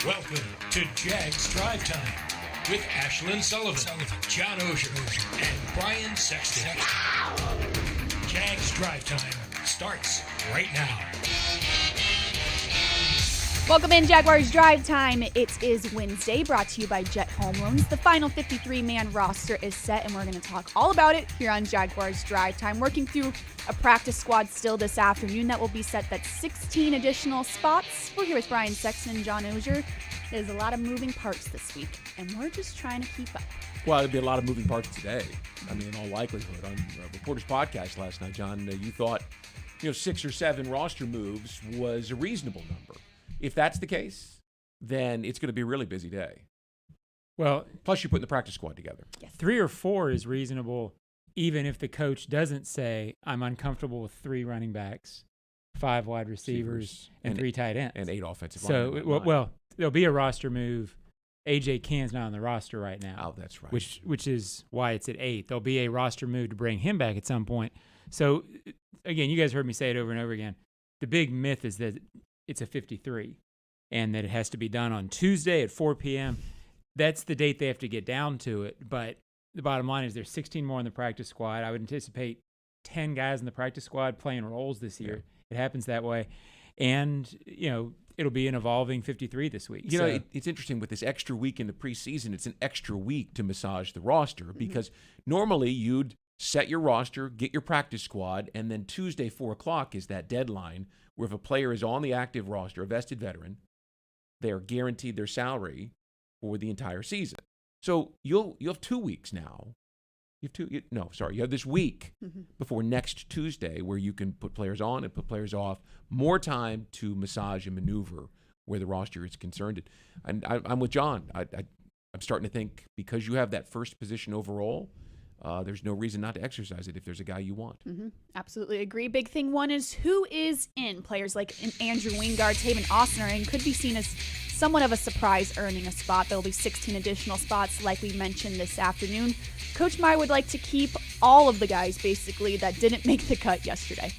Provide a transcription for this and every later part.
Welcome to Jags Drive Time with Ashlyn Sullivan, John Oehser, and Brian Sexton. Jags Drive Time starts right now. Welcome in, Jaguars Drive Time. It is Wednesday, brought to you by Jet Home Loans. The final 53-man roster is set, and we're going to talk all about it here on Jaguars Drive Time. Working through a practice squad still this afternoon that will be set. That's 16 additional spots. We're here with Brian Sexton and John Oehser. There's a lot of moving parts this week, and we're just trying to keep up. Well, there'll be a lot of moving parts today. I mean, in all likelihood. On Reporters Podcast last night, John, you thought, 6 or 7 roster moves was a reasonable number. If that's the case, then it's going to be a really busy day. Well, plus you're putting the practice squad together. Yes. 3 or 4 is reasonable, even if the coach doesn't say, I'm uncomfortable with 3 running backs, 5 wide receivers, and 3 tight ends. And 8 offensive linemen. So, well, there'll be a roster move. A.J. Cann's not on the roster right now. Oh, that's right. Which is why it's at 8. There'll be a roster move to bring him back at some point. So, again, you guys heard me say it over and over again. The big myth is that it's a 53 and that it has to be done on Tuesday at 4 p.m. That's the date they have to get down to it. But the bottom line is there's 16 more in the practice squad. I would anticipate 10 guys in the practice squad playing roles this year. Yeah. It happens that way. And, it'll be an evolving 53 this week. It's interesting with this extra week in the preseason. It's an extra week to massage the roster because normally you'd set your roster, get your practice squad, and then Tuesday, 4 o'clock is that deadline where if a player is on the active roster, a vested veteran, they are guaranteed their salary for the entire season. So you'll have 2 weeks now. You have this week before next Tuesday where you can put players on and put players off. More time to massage and maneuver where the roster is concerned. And I'm with John. I'm starting to think because you have that first position overall, there's no reason not to exercise it if there's a guy you want. Absolutely agree. Big thing one is who is in. Players like Andrew Wingard, Taven Oehser, and could be seen as somewhat of a surprise earning a spot. There will be 16 additional spots like we mentioned this afternoon. Coach Meyer would like to keep all of the guys basically that didn't make the cut yesterday.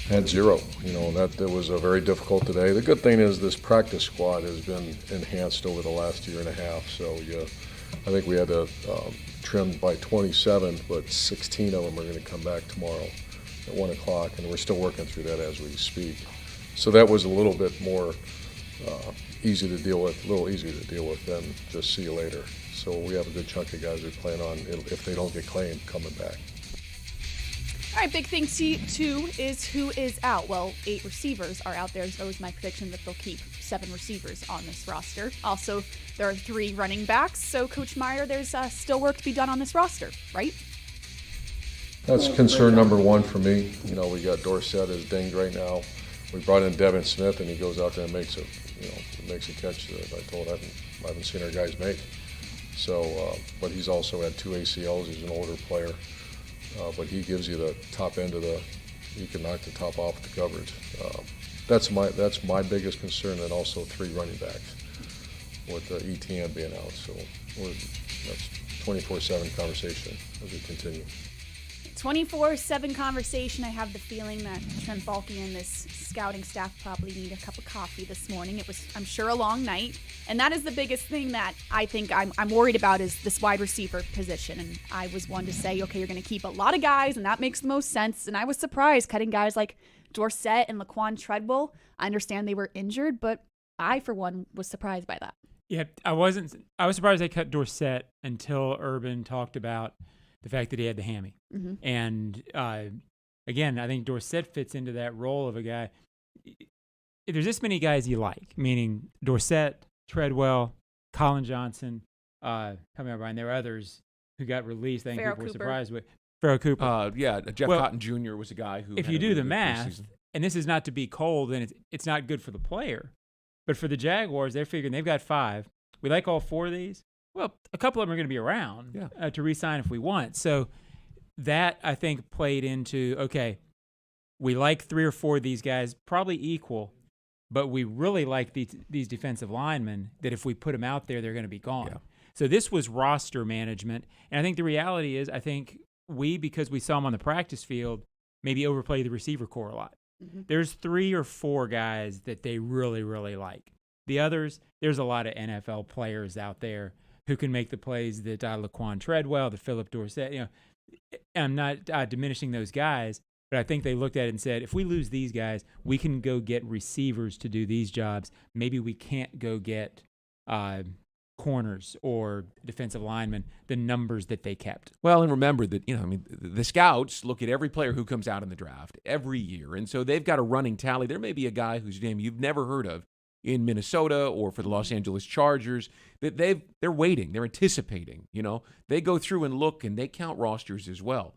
Had 0. That was a very difficult today. The good thing is this practice squad has been enhanced over the last year and a half. So I think we had to trim by 27, but 16 of them are going to come back tomorrow at 1 o'clock, and we're still working through that as we speak. So that was a little bit more easier to deal with than just see you later. So we have a good chunk of guys who plan on, if they don't get claimed, coming back. All right, big thing two is who is out. Well, 8 receivers are out there. So is my prediction that they'll keep 7 receivers on this roster. Also, there are 3 running backs. So, Coach Meyer, there's still work to be done on this roster, right? That's concern number 1 for me. We got Dorsett is dinged right now. We brought in Devin Smith, and he goes out there and makes a catch that I haven't seen our guys make. So, but he's also had 2 ACLs. He's an older player. But he gives you the top end he can knock the top off the coverage. That's my biggest concern, and also 3 running backs with ETN being out. So that's 24/7 conversation as we continue. 24/7 conversation. I have the feeling that Trent Baalke and this scouting staff probably need a cup of coffee this morning. It was, I'm sure, a long night. And that is the biggest thing that I think I'm worried about is this wide receiver position. And I was one to say, okay, you're going to keep a lot of guys, and that makes the most sense. And I was surprised cutting guys like Dorsett and Laquan Treadwell. I understand they were injured, but I, for one, was surprised by that. Yeah, I was surprised they cut Dorsett until Urban talked about the fact that he had the hammy. And again, I think Dorsett fits into that role of a guy. If there's this many guys you like, meaning Dorsett, Treadwell, Colin Johnson, coming up, Brian, there were others who got released. I think people were surprised with. Farrell Cooper. Jeff Cotton Jr. was a guy who. If you do the math, and this is not to be cold, then it's not good for the player. But for the Jaguars, they're figuring they've got 5. We like all 4 of these. Well, a couple of them are going to be around to re-sign if we want. So that, I think, played into, okay, we like 3 or 4 of these guys, probably equal, but we really like these defensive linemen that if we put them out there, they're going to be gone. Yeah. So this was roster management. And I think the reality is, I think because we saw them on the practice field, maybe overplay the receiver core a lot. There's 3 or 4 guys that they really, really like. The others, there's a lot of NFL players out there who can make the plays that Laquan Treadwell, that Philip Dorsett. You know, I'm not diminishing those guys, but I think they looked at it and said, if we lose these guys, we can go get receivers to do these jobs. Maybe we can't go get corners or defensive linemen, the numbers that they kept. Well, and remember that, the scouts look at every player who comes out in the draft every year, and so they've got a running tally. There may be a guy whose name you've never heard of in Minnesota or for the Los Angeles Chargers that they're waiting, they're anticipating. They go through and look, and they count rosters as well.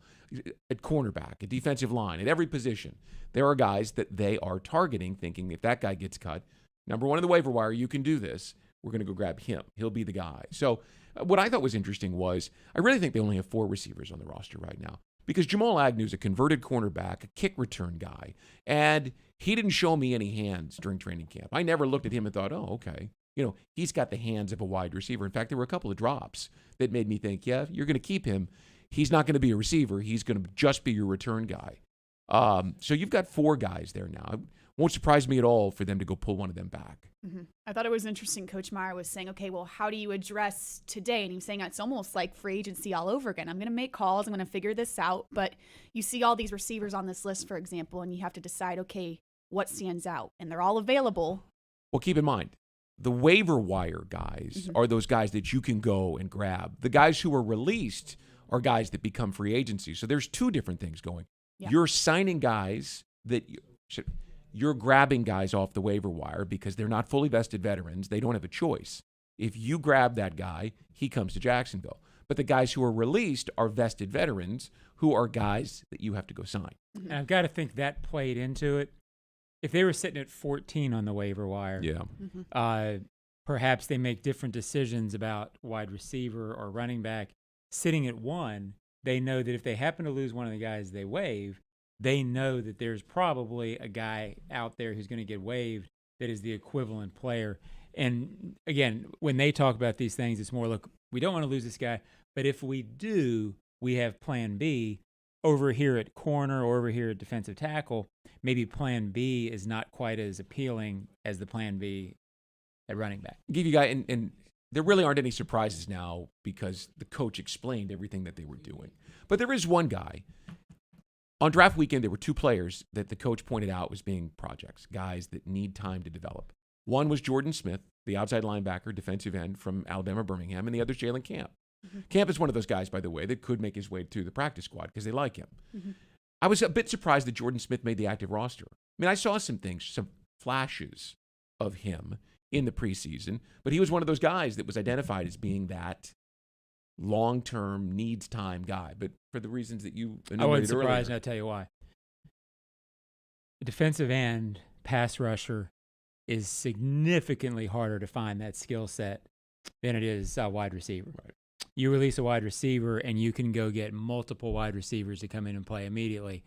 At cornerback, at defensive line, at every position, there are guys that they are targeting, thinking if that guy gets cut, number one in the waiver wire, you can do this. We're going to go grab him. He'll be the guy. So what I thought was interesting was I really think they only have 4 receivers on the roster right now because Jamal Agnew's a converted cornerback, a kick return guy, and he didn't show me any hands during training camp. I never looked at him and thought, oh, okay. He's got the hands of a wide receiver. In fact, there were a couple of drops that made me think, yeah, you're going to keep him. He's not going to be a receiver. He's going to just be your return guy. So you've got 4 guys there now. It won't surprise me at all for them to go pull one of them back. Mm-hmm. I thought it was interesting. Coach Meyer was saying, okay, well, how do you address today? And he was saying it's almost like free agency all over again. I'm going to make calls. I'm going to figure this out. But you see all these receivers on this list, for example, and you have to decide, okay, what stands out? And they're all available. Well, keep in mind, the waiver wire guys are those guys that you can go and grab. The guys who are released are guys that become free agency. So there's 2 different things going. Yeah. You're signing guys that you're grabbing guys off the waiver wire because they're not fully vested veterans. They don't have a choice. If you grab that guy, he comes to Jacksonville. But the guys who are released are vested veterans who are guys that you have to go sign. And I've got to think that played into it. If they were sitting at 14 on the waiver wire, perhaps they make different decisions about wide receiver or running back. Sitting at 1, they know that if they happen to lose one of the guys they waive, they know that there's probably a guy out there who's going to get waived that is the equivalent player. And again, when they talk about these things, it's more, look, we don't want to lose this guy, but if we do, we have plan B over here at corner or over here at defensive tackle. Maybe plan B is not quite as appealing as the plan B at running back. Give you guys, and there really aren't any surprises now because the coach explained everything that they were doing. But there is one guy. On draft weekend, there were 2 players that the coach pointed out was being projects, guys that need time to develop. One was Jordan Smith, the outside linebacker, defensive end from Alabama Birmingham, and the other is Jalen Camp. Camp is one of those guys, by the way, that could make his way to the practice squad because they like him. I was a bit surprised that Jordan Smith made the active roster. I mean, I saw some things, some flashes of him in the preseason, but he was one of those guys that was identified as being that long-term needs time guy. But for the reasons that you enumerated I wasn't surprised, earlier, and I'll tell you why. The defensive end pass rusher is significantly harder to find that skill set than it is a wide receiver. Right. You release a wide receiver, and you can go get multiple wide receivers to come in and play immediately.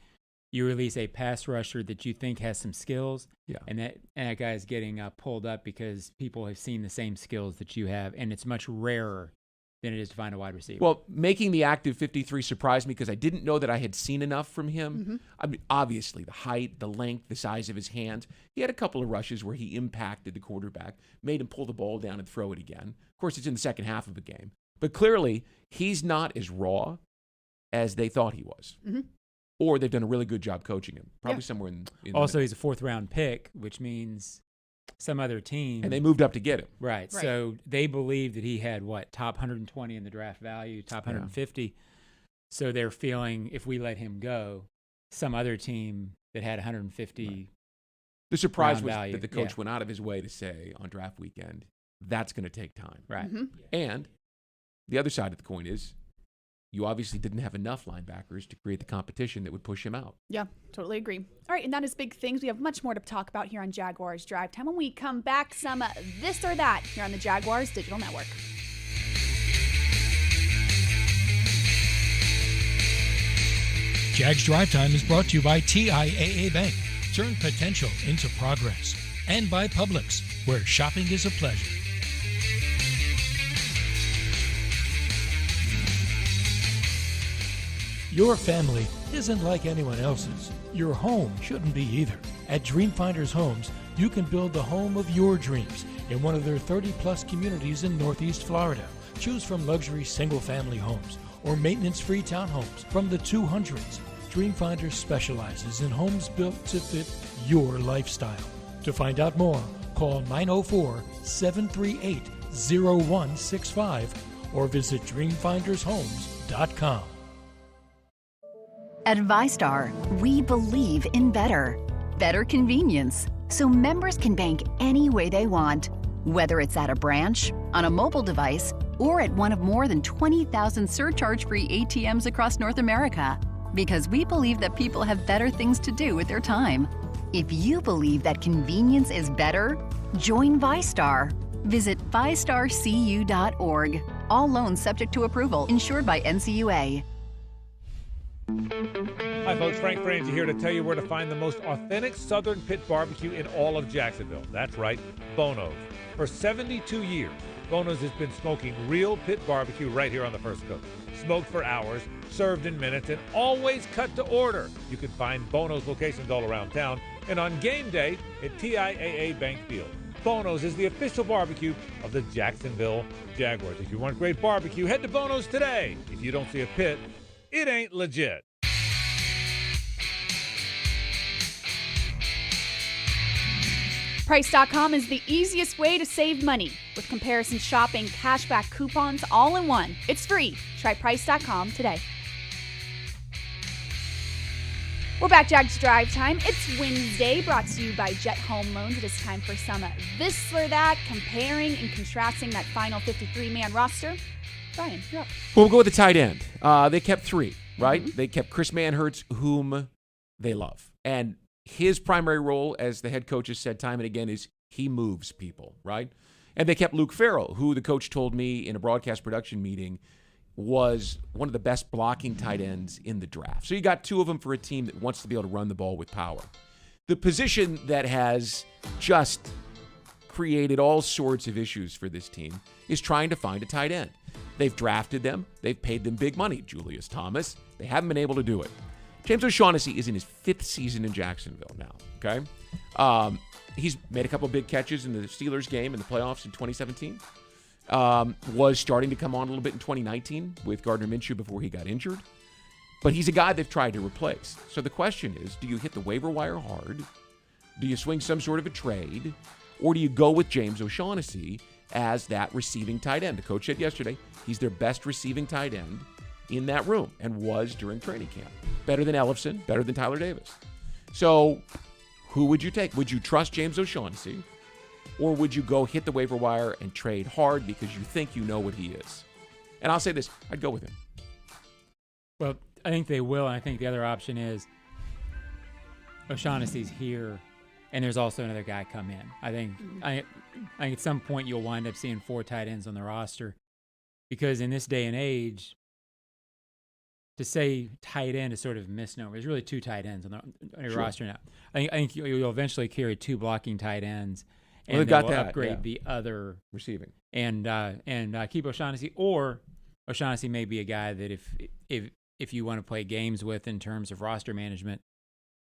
You release a pass rusher that you think has some skills, and that guy is getting pulled up because people have seen the same skills that you have, and it's much rarer than it is to find a wide receiver. Well, making the active 53 surprised me because I didn't know that I had seen enough from him. I mean, obviously, the height, the length, the size of his hands. He had a couple of rushes where he impacted the quarterback, made him pull the ball down and throw it again. Of course, it's in the second half of the game. But clearly, he's not as raw as they thought he was. Or they've done a really good job coaching him. Probably somewhere in also, he's a 4th-round pick, which means some other team. And they moved up to get him. Right. So they believe that he had, top 120 in the draft value, top 150. So they're feeling if we let him go, some other team that had 150. The surprise was value. that the coach went out of his way to say on draft weekend, that's going to take time. Right. And the other side of the coin is you obviously didn't have enough linebackers to create the competition that would push him out. Yeah, totally agree. All right, and that is big things. We have much more to talk about here on Jaguars Drive Time. When we come back, some this or that here on the Jaguars Digital Network. Jags Drive Time is brought to you by TIAA Bank. Turn potential into progress. And by Publix, where shopping is a pleasure. Your family isn't like anyone else's. Your home shouldn't be either. At Dreamfinders Homes, you can build the home of your dreams in one of their 30-plus communities in Northeast Florida. Choose from luxury single-family homes or maintenance-free townhomes from the 200s. Dreamfinder specializes in homes built to fit your lifestyle. To find out more, call 904-738-0165 or visit dreamfindershomes.com. At ViStar, we believe in better. Better convenience, so members can bank any way they want, whether it's at a branch, on a mobile device, or at one of more than 20,000 surcharge-free ATMs across North America. Because we believe that people have better things to do with their time. If you believe that convenience is better, join ViStar. Visit ViStarCU.org. All loans subject to approval, insured by NCUA. Hi folks, Frank Frangie here to tell you where to find the most authentic Southern Pit barbecue in all of Jacksonville. That's right, Bono's. For 72 years, Bono's has been smoking real pit barbecue right here on the First Coast. Smoked for hours, served in minutes, and always cut to order. You can find Bono's locations all around town and on game day at TIAA Bank Field. Bono's is the official barbecue of the Jacksonville Jaguars. If you want great barbecue, head to Bono's today. If you don't see a pit, it ain't legit. Price.com is the easiest way to save money with comparison shopping, cashback coupons, all in one. It's free. Try Price.com today. We're back, Jags Drive Time. It's Wednesday, brought to you by Jet Home Loans. It is time for some this or that, comparing and contrasting that final 53-man roster. Brian, you're up. Well, we'll go with the tight end. They kept three, right? Mm-hmm. They kept Chris Manhertz, whom they love. And his primary role, as the head coach has said time and again, is he moves people, right? And they kept Luke Farrell, who the coach told me in a broadcast production meeting was one of the best blocking tight ends in the draft. So you got two of them for a team that wants to be able to run the ball with power. The position that has just created all sorts of issues for this team is trying to find a tight end. They've drafted them. They've paid them big money. Julius Thomas. They haven't been able to do it. James O'Shaughnessy is in his fifth season in Jacksonville now, okay? He's made a couple big catches in the Steelers game in the playoffs in 2017. Was starting to come on a little bit in 2019 with Gardner Minshew before he got injured. But he's a guy they've tried to replace. So the question is, do you hit the waiver wire hard? Do you swing some sort of a trade? Or do you go with James O'Shaughnessy as that receiving tight end? The coach said yesterday he's their best receiving tight end in that room and was during training camp. Better than Ellefson, better than Tyler Davis. So who would you take? Would you trust James O'Shaughnessy? Or would you go hit the waiver wire and trade hard because you think you know what he is? And I'll say this, I'd go with him. Well, I think they will, and I think the other option is O'Shaughnessy's here, and there's also another guy come in. I think at some point you'll wind up seeing four tight ends on the roster because in this day and age, to say tight end is sort of a misnomer. There's really two tight ends on your roster now. I think you'll eventually carry two blocking tight ends, and they've got that, upgrade the other receiving and keep O'Shaughnessy. Or O'Shaughnessy may be a guy that if you want to play games with in terms of roster management,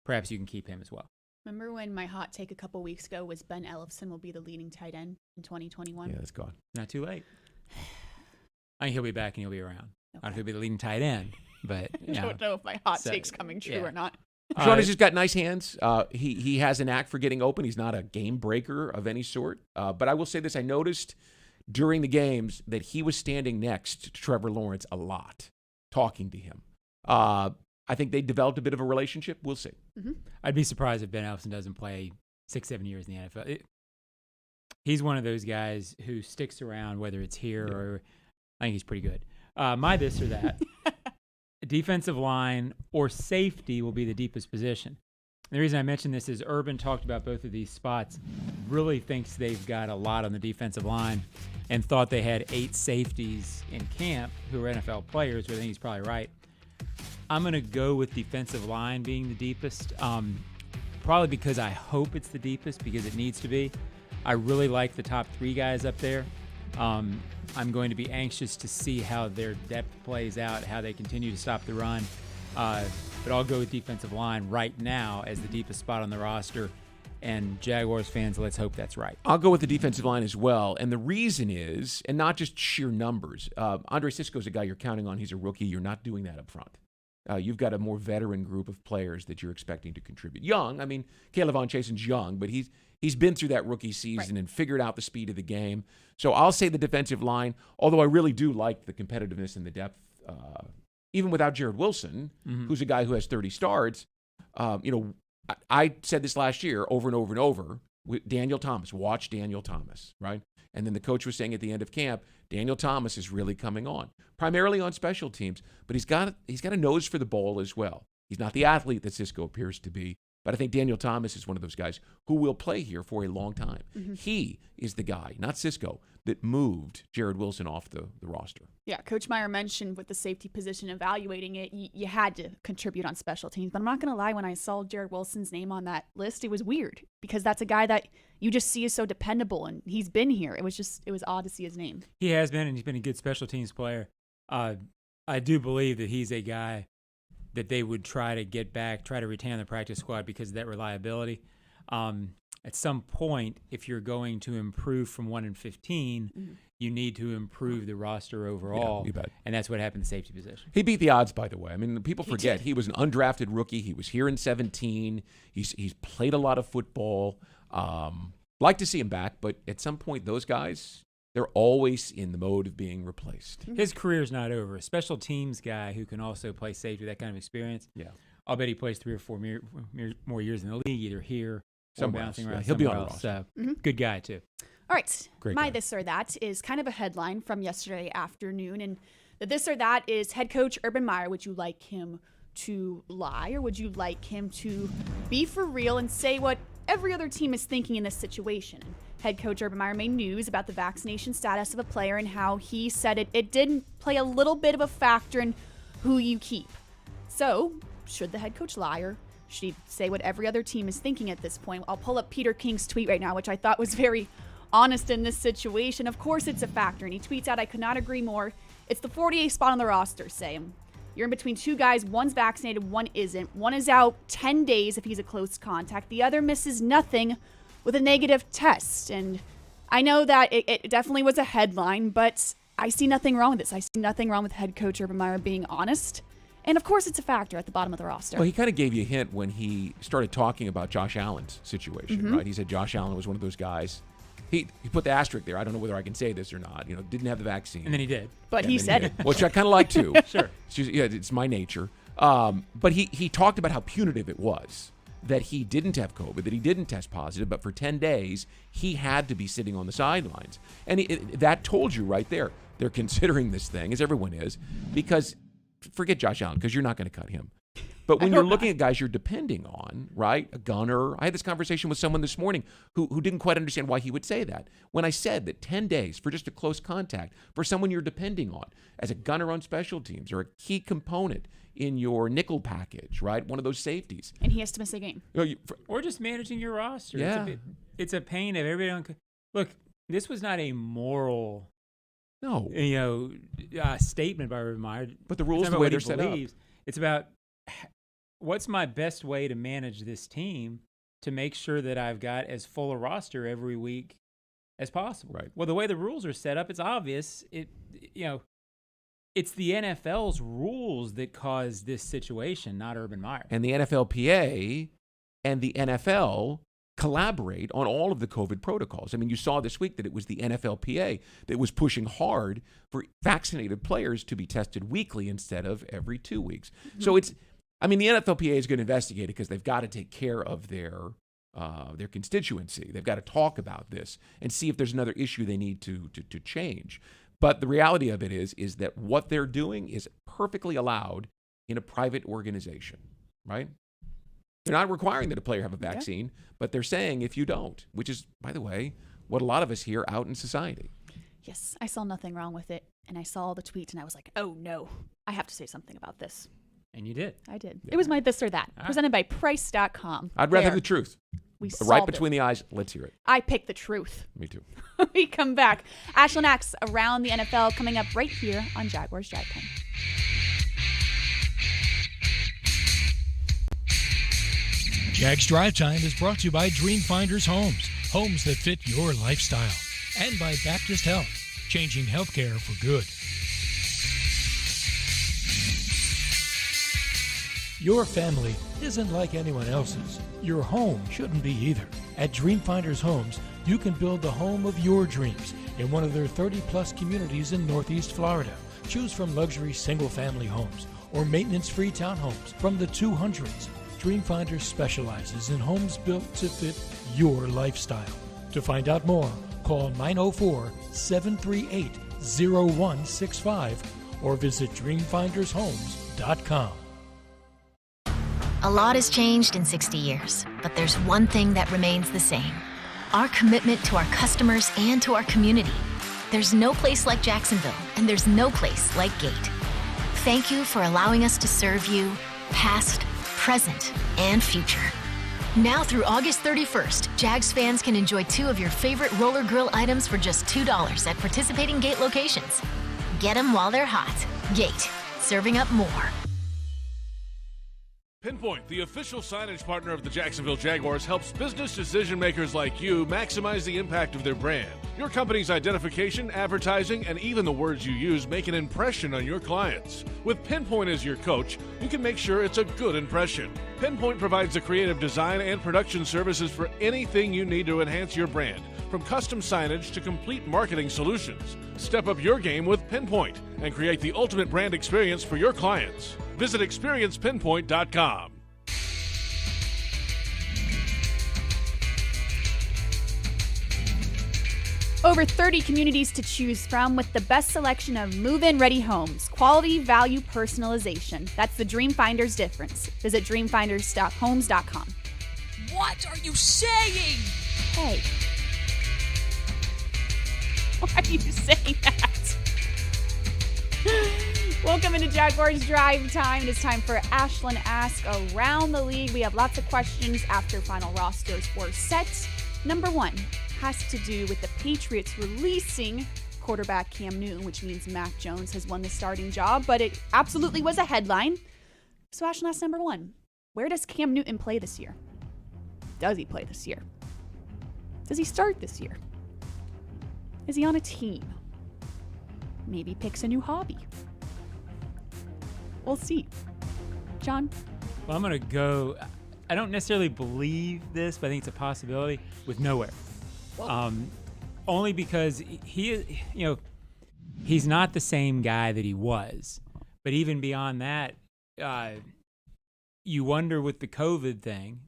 perhaps you can keep him as well. Remember when my hot take a couple weeks ago was Ben Ellefson will be the leading tight end in 2021? Yeah, that's gone. Not too late. I think he'll be back and he'll be around. Okay. I don't know if he'll be the leading tight end. But I don't know if my hot take's coming true or not. O'Shaughnessy's got nice hands. He has an knack for getting open. He's not a game breaker of any sort. But I will say this. I noticed during the games that he was standing next to Trevor Lawrence a lot, talking to him. I think they developed a bit of a relationship. We'll see. Mm-hmm. I'd be surprised if Ben Ellefson doesn't play 6-7 years in the NFL. He's one of those guys who sticks around, whether it's here or I think he's pretty good. My this or that. Defensive line or safety will be the deepest position. And the reason I mention this is Urban talked about both of these spots, really thinks they've got a lot on the defensive line and thought they had 8 safeties in camp who are NFL players, but I think he's probably right. I'm going to go with defensive line being the deepest, probably because I hope it's the deepest because it needs to be. I really like the top 3 guys up there. I'm going to be anxious to see how their depth plays out, how they continue to stop the run. But I'll go with defensive line right now as the deepest spot on the roster. And Jaguars fans, let's hope that's right. I'll go with the defensive line as well. And the reason is, and not just sheer numbers, Andre Cisco's a guy you're counting on. He's a rookie. You're not doing that up front. You've got a more veteran group of players that you're expecting to contribute. Young, I mean, Caleb Von Chason's young, but he's been through that rookie season and figured out the speed of the game. So I'll say the defensive line, although I really do like the competitiveness and the depth, even without Jared Wilson, who's a guy who has 30 starts. I said this last year over and over and over. Daniel Thomas, watch Daniel Thomas, right? And then the coach was saying at the end of camp, Daniel Thomas is really coming on, primarily on special teams, but he's got a nose for the ball as well. He's not the athlete that Cisco appears to be, but I think Daniel Thomas is one of those guys who will play here for a long time. He is the guy, not Cisco, that moved Jared Wilson off the roster. Yeah, Coach Meyer mentioned with the safety position evaluating it, you had to contribute on special teams. But I'm not going to lie, when I saw Jared Wilson's name on that list, it was weird because that's a guy that you just see is so dependable, and he's been here. It was odd to see his name. He has been, and he's been a good special teams player. I do believe that he's a guy that they would try to get back, try to retain on the practice squad because of that reliability. At some point, if you're going to improve from 1-15, you need to improve the roster overall. Yeah, you bet. And that's what happened in the safety position. He beat the odds, by the way. I mean, people forget he was an undrafted rookie. He was here in 17. He's played a lot of football. Like to see him back, but at some point, those guys, they're always in the mode of being replaced. His career's not over. A special teams guy who can also play safety, that kind of experience. Yeah, I'll bet he plays 3 or 4 more years in the league, either here or bouncing around. He'll be on the else. roster. So, good guy, too. All right. Great My guy. this or that is kind of a headline from yesterday afternoon. And the this or that is head coach Urban Meyer. Would you like him to lie, or would you like him to be for real and say what every other team is thinking in this situation? Head coach Urban Meyer made news about the vaccination status of a player and how he said it did play a little bit of a factor in who you keep. So, should the head coach lie, or should he say what every other team is thinking at this point? I'll pull up Peter King's tweet right now, which I thought was very honest in this situation. Of course it's a factor, and he tweets out, "I could not agree more. It's the 48th spot on the roster, Sam. You're in between two guys. One's vaccinated, one isn't. One is out 10 days if he's a close contact. The other misses nothing with a negative test." And I know that it definitely was a headline, but I see nothing wrong with this. I see nothing wrong with head coach Urban Meyer being honest. And of course, it's a factor at the bottom of the roster. Well, he kind of gave you a hint when he started talking about Josh Allen's situation, right? He said Josh Allen was one of those guys. He put the asterisk there. I don't know whether I can say this or not. Didn't have the vaccine. And then he did. But he said it. Which I kind of like too. Sure. It's my nature. But he talked about how punitive it was that he didn't have COVID, that he didn't test positive, but for 10 days, he had to be sitting on the sidelines. And that told you right there, they're considering this thing, as everyone is, because forget Josh Allen, because you're not going to cut him. But when you're looking at guys you're depending on, right, a gunner, I had this conversation with someone this morning who didn't quite understand why he would say that. When I said that 10 days for just a close contact for someone you're depending on as a gunner on special teams or a key component in your nickel package, right, one of those safeties. And he has to miss a game. Or just managing your roster. Yeah. It's a pain of everybody. Look, this was not a moral statement by Urban Meyer. But the rules, the way they're set up. It's about what's my best way to manage this team to make sure that I've got as full a roster every week as possible. Right. Well, the way the rules are set up, it's obvious. It's the NFL's rules that caused this situation, not Urban Meyer. And the NFLPA and the NFL collaborate on all of the COVID protocols. I mean, you saw this week that it was the NFLPA that was pushing hard for vaccinated players to be tested weekly instead of every 2 weeks. So the NFLPA is going to investigate it because they've got to take care of their constituency. They've got to talk about this and see if there's another issue they need to change. But the reality of it is that what they're doing is perfectly allowed in a private organization, right? They're not requiring that a player have a vaccine, but they're saying if you don't, which is, by the way, what a lot of us hear out in society. Yes, I saw nothing wrong with it. And I saw the tweets and I was like, oh no, I have to say something about this. And you did. I did. Yeah. It was my this or that, presented by Price.com. I'd rather have the truth. Right between the eyes. Let's hear it. I picked the truth. Me too. We come back. Ashlyn acts around the NFL coming up right here on Jaguars Drive Time. Jags Drive Time is brought to you by Dreamfinders Homes, homes that fit your lifestyle, and by Baptist Health, changing healthcare for good. Your family isn't like anyone else's. Your home shouldn't be either. At Dreamfinders Homes, you can build the home of your dreams in one of their 30-plus communities in Northeast Florida. Choose from luxury single-family homes or maintenance-free townhomes from the 200s. Dreamfinders specializes in homes built to fit your lifestyle. To find out more, call 904-738-0165 or visit dreamfindershomes.com. A lot has changed in 60 years, but there's one thing that remains the same. Our commitment to our customers and to our community. There's no place like Jacksonville, and there's no place like Gate. Thank you for allowing us to serve you, past, present, and future. Now through August 31st, Jags fans can enjoy 2 of your favorite roller grill items for just $2 at participating Gate locations. Get them while they're hot. Gate, serving up more. Pinpoint, the official signage partner of the Jacksonville Jaguars, helps business decision makers like you maximize the impact of their brand. Your company's identification, advertising, and even the words you use make an impression on your clients. With Pinpoint as your coach, you can make sure it's a good impression. Pinpoint provides the creative design and production services for anything you need to enhance your brand, from custom signage to complete marketing solutions. Step up your game with Pinpoint and create the ultimate brand experience for your clients. Visit experiencepinpoint.com. Over 30 communities to choose from with the best selection of move-in ready homes. Quality, value, personalization. That's the Dreamfinders difference. Visit dreamfinders.homes.com. What are you saying? Hey. Why are you saying that? Welcome into Jaguars Drive Time. It is time for Ashlyn Ask Around the League. We have lots of questions after final rosters were set. Number 1 has to do with the Patriots releasing quarterback Cam Newton, which means Mac Jones has won the starting job, but it absolutely was a headline. So Ashlyn asks number 1, where does Cam Newton play this year? Does he play this year? Does he start this year? Is he on a team? Maybe picks a new hobby. We'll see. John? Well, I'm going to go, I don't necessarily believe this, but I think it's a possibility with nowhere. Only because he, he's not the same guy that he was. But even beyond that, you wonder with the COVID thing,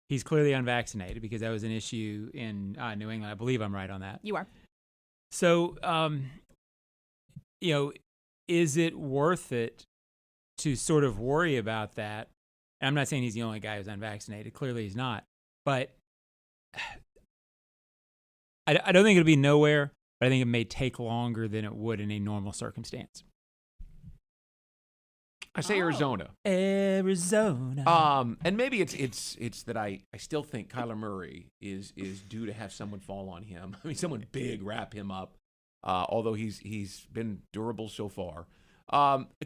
he's clearly unvaccinated because that was an issue in New England. I believe I'm right on that. You are. So, is it worth it to sort of worry about that? And I'm not saying he's the only guy who's unvaccinated. Clearly he's not. But I don't think it'll be nowhere, but I think it may take longer than it would in a normal circumstance. I say Arizona. Arizona. And maybe it's that I still think Kyler Murray is due to have someone fall on him. I mean, someone big wrap him up. Although he's been durable so far.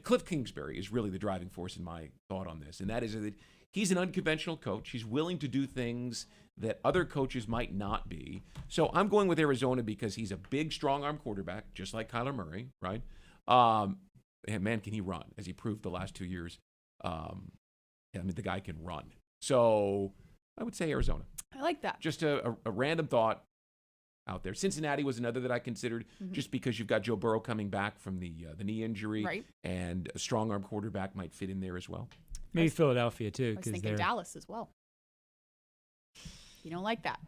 Cliff Kingsbury is really the driving force in my thought on this, and that is that he's an unconventional coach. He's willing to do things that other coaches might not be. So I'm going with Arizona because he's a big, strong-arm quarterback, just like Kyler Murray, right? And man, can he run, as he proved the last 2 years. The guy can run. So I would say Arizona. I like that. Just a random thought out there. Cincinnati was another that I considered, just because you've got Joe Burrow coming back from the knee injury, right, and a strong-arm quarterback might fit in there as well. Maybe Philadelphia, too. I was thinking Dallas as well. You don't like that.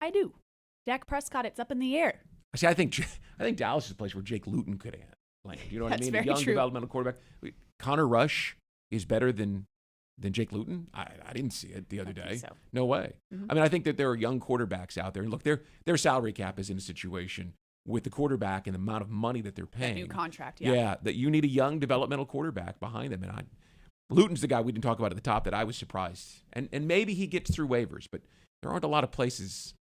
I do. Dak Prescott, it's up in the air. See, I think Dallas is a place where Jake Luton could land. You know what I mean? A young developmental quarterback. Connor Rush is better than Jake Luton. I didn't see it the other day. So. No way. I mean, I think that there are young quarterbacks out there. And look, their salary cap is in a situation with the quarterback and the amount of money that they're paying. That new contract, yeah. That you need a young developmental quarterback behind them. And Luton's the guy we didn't talk about at the top that I was surprised. And maybe he gets through waivers, but there aren't a lot of places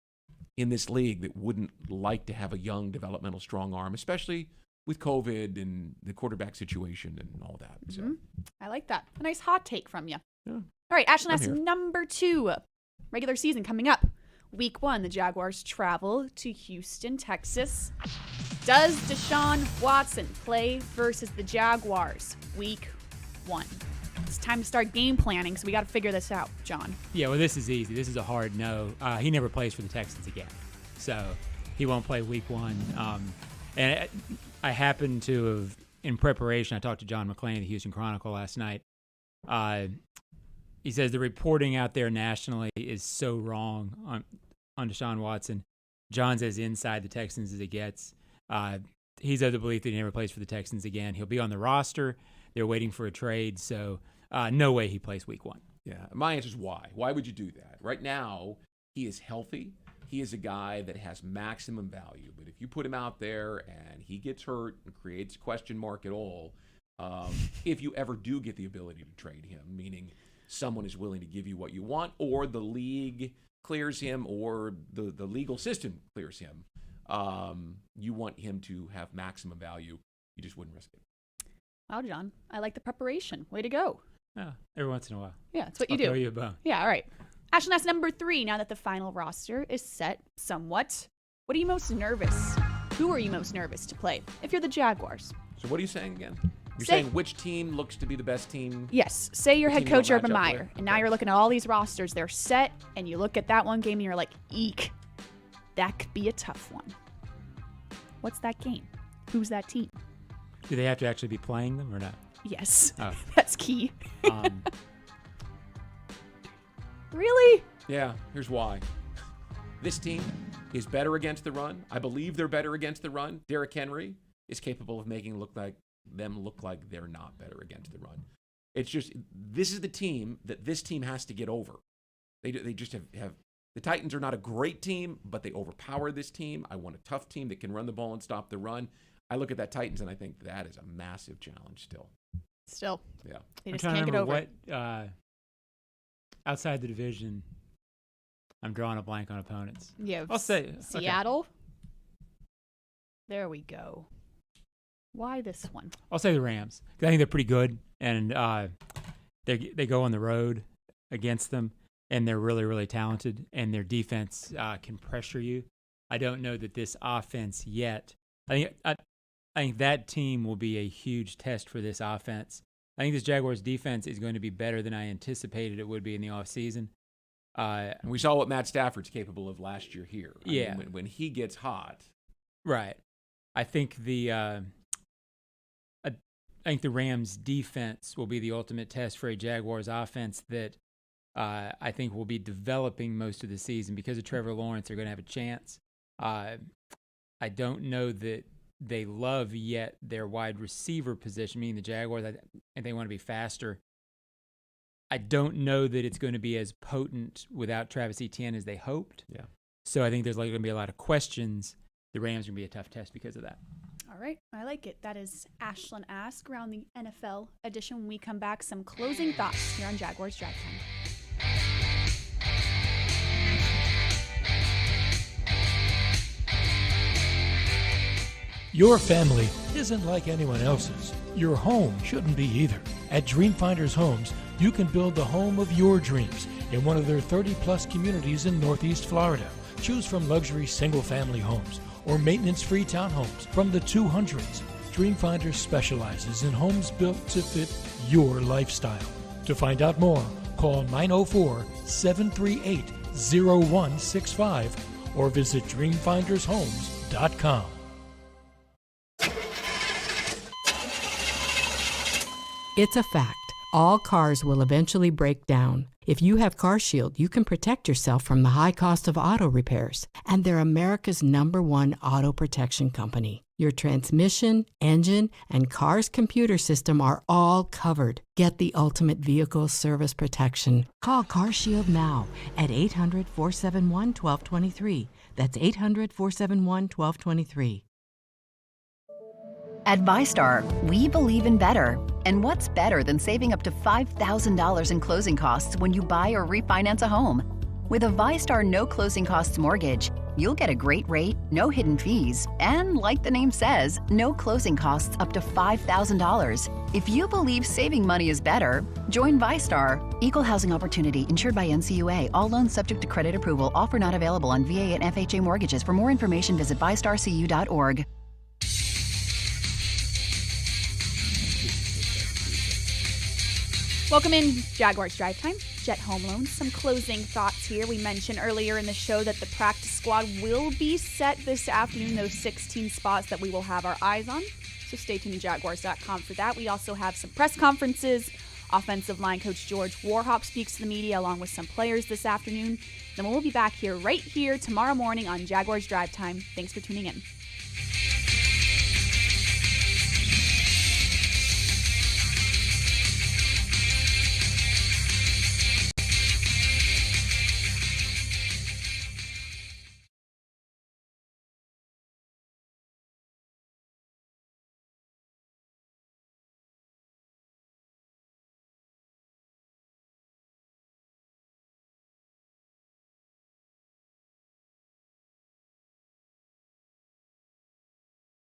in this league that wouldn't like to have a young developmental strong arm, especially with COVID and the quarterback situation and all that. So. I like that. A nice hot take from you. Yeah. All right, Ashlyn, that's here. number 2. Regular season coming up. Week 1, the Jaguars travel to Houston, Texas. Does Deshaun Watson play versus the Jaguars Week 1? It's time to start game planning, so we got to figure this out, John. Yeah, well, this is easy. This is a hard no. He never plays for the Texans again, so he won't play Week 1. And I happened to have, in preparation, I talked to John McClain of the Houston Chronicle last night. He says the reporting out there nationally is so wrong on Deshaun Watson. John's as inside the Texans as it gets. He's of the belief that he never plays for the Texans again. He'll be on the roster. They're waiting for a trade, so no way he plays Week 1. Yeah, my answer is why. Why would you do that? Right now, he is healthy. He is a guy that has maximum value. But if you put him out there and he gets hurt and creates a question mark at all, if you ever do get the ability to trade him, meaning someone is willing to give you what you want, or the league clears him, or the legal system clears him, you want him to have maximum value. You just wouldn't risk it. Wow, John, I like the preparation. Way to go. Yeah, every once in a while. Yeah, that's what you I'll do. throw you a bone. Yeah, all right. Ashlyn, that's number 3. Now that the final roster is set somewhat, what are you most nervous? Who are you most nervous to play if you're the Jaguars? So what are you saying again? You're Say- saying which team looks to be the best team? Yes. Say you're The head team you don't coach Urban match up Meyer, with. and now you're looking at all these rosters. They're set, and you look at that one game, and you're like, eek, that could be a tough one. What's that game? Who's that team? Do they have to actually be playing them or not? Yes. Oh. That's key. Really? Yeah, here's why. This team is better against the run. I believe they're better against the run. Derrick Henry is capable of making them look like they're not better against the run. It's just, this is the team that this team has to get over. They just have the Titans are not a great team, but they overpower this team. I want a tough team that can run the ball and stop the run. I look at that Titans and I think that is a massive challenge still. Still. Yeah. They I'm just trying can't to get remember over it. what outside the division. I'm drawing a blank on opponents. Yeah. I'll say Seattle. There we go. Why this one? I'll say the Rams. 'Cause I think they're pretty good, and they go on the road against them, and they're really, really talented, and their defense can pressure you. I don't know that this offense yet. I think that team will be a huge test for this offense. I think this Jaguars defense is going to be better than I anticipated it would be in the offseason. And we saw what Matt Stafford's capable of last year here. I Yeah. mean, when he gets hot. Right. I think the Rams defense will be the ultimate test for a Jaguars offense that I think will be developing most of the season. Because of Trevor Lawrence, they're going to have a chance. I don't know that they love yet their wide receiver position, meaning the Jaguars, I think they want to be faster. I don't know that it's going to be as potent without Travis Etienne as they hoped. Yeah. So I think there's going to be a lot of questions. The Rams are going to be a tough test because of that. All right. I like it. That is Ashlyn Ask around the NFL edition. When we come back, some closing thoughts here on Jaguars Drive Time. Your family isn't like anyone else's. Your home shouldn't be either. At Dreamfinders Homes, you can build the home of your dreams in one of their 30-plus communities in Northeast Florida. Choose from luxury single-family homes or maintenance-free townhomes from the 200s. Dreamfinders specializes in homes built to fit your lifestyle. To find out more, call 904-738-0165 or visit dreamfindershomes.com. It's a fact. All cars will eventually break down. If you have CarShield, you can protect yourself from the high cost of auto repairs. And they're America's #1 auto protection company. Your transmission, engine, and car's computer system are all covered. Get the ultimate vehicle service protection. Call CarShield now at 800-471-1223. That's 800-471-1223. At ViStar, we believe in better. And what's better than saving up to $5,000 in closing costs when you buy or refinance a home? With a ViStar no closing costs mortgage, You'll get a great rate, no hidden fees, and like the name says, no closing costs up to $5,000. If you believe saving money is better, join ViStar. Equal housing opportunity, insured by NCUA. All loans subject to credit approval. Offer not available on VA and FHA mortgages. For more information, visit vistarcu.org. Welcome in, Jaguars Drive Time. Jet Home Loans. Some closing thoughts here. We mentioned earlier in the show that the practice squad will be set this afternoon, those 16 spots that we will have our eyes on. So stay tuned to Jaguars.com for that. We also have some press conferences. Offensive line coach George Warhop speaks to the media along with some players this afternoon. Then we'll be back here right here tomorrow morning on Jaguars Drive Time. Thanks for tuning in.